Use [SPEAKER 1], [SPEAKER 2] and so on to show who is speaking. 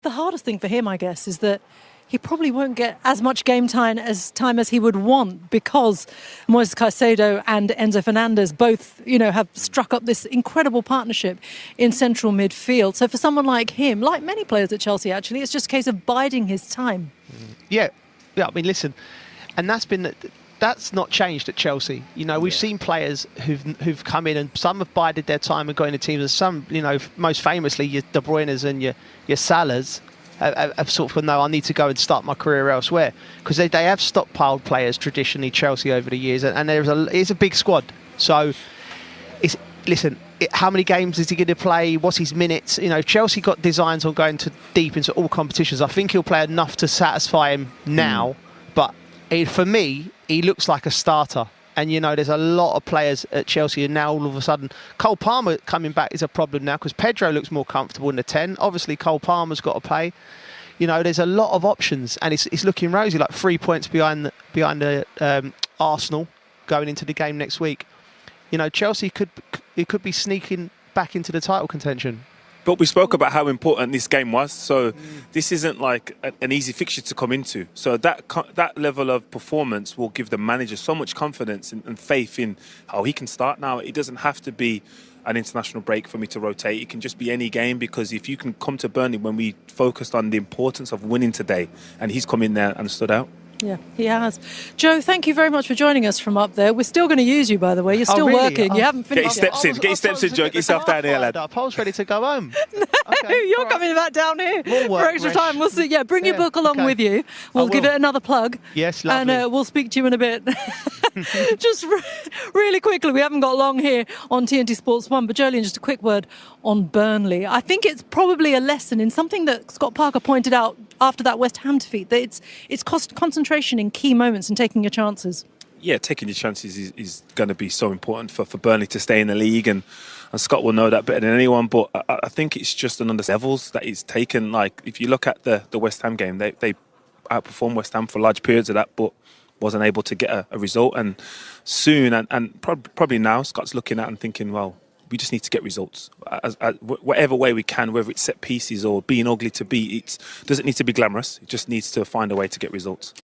[SPEAKER 1] the hardest thing for him, I guess, is that he probably won't get as much game time as he would want, because Moises Caicedo and Enzo Fernandez both, have struck up this incredible partnership in central midfield. So for someone like him, like many players at Chelsea, actually, it's just a case of biding his time.
[SPEAKER 2] Yeah. I mean, listen, and that's not changed at Chelsea. We've seen players who've come in, and some have bided their time and got into teams, and some, most famously, your De Bruyne's and your Salahs have sort of, no, I need to go and start my career elsewhere, because they have stockpiled players traditionally, Chelsea, over the years, and it's a big squad. So, how many games is he going to play? What's his minutes? Chelsea got designs on going deep into all competitions. I think he'll play enough to satisfy him now, but for me, he looks like a starter. And, there's a lot of players at Chelsea, and now all of a sudden, Cole Palmer coming back is a problem now, because Pedro looks more comfortable in the 10. Obviously, Cole Palmer's got to play. There's a lot of options, and it's looking rosy, like 3 points behind the Arsenal going into the game next week. Chelsea could be sneaking back into the title contention.
[SPEAKER 3] But we spoke about how important this game was, so this isn't like an easy fixture to come into. So that level of performance will give the manager so much confidence and faith in how he can start now. It doesn't have to be an international break for me to rotate. It can just be any game, because if you can come to Burnley when we focused on the importance of winning today, and he's come in there and stood out.
[SPEAKER 1] Yeah, he has. Joe, thank you very much for joining us from up there. We're still going to use you, by the way. You're still working. You haven't finished
[SPEAKER 3] yet. Get your steps in, Joe. Get yourself down here, lad.
[SPEAKER 2] I was ready to go home.
[SPEAKER 1] No, you're coming back down here for extra time. We'll see. Yeah, bring your book along with you. We'll give it another plug.
[SPEAKER 2] Yes, lovely.
[SPEAKER 1] And we'll speak to you in a bit. Just really quickly, we haven't got long here on TNT Sports 1, but Jolien, just a quick word on Burnley. I think it's probably a lesson in something that Scott Parker pointed out after that West Ham defeat, that it's concentration in key moments and taking your chances. Yeah,
[SPEAKER 3] taking your chances is going to be so important for Burnley to stay in the league, and Scott will know that better than anyone. But I think it's just another levels that he's taken. Like, if you look at the West Ham game, they outperformed West Ham for large periods of that, but wasn't able to get a result. And soon, and probably now, Scott's looking at and thinking, well, we just need to get results. Whatever way we can, whether it's set pieces or being ugly to beat, it doesn't need to be glamorous. It just needs to find a way to get results.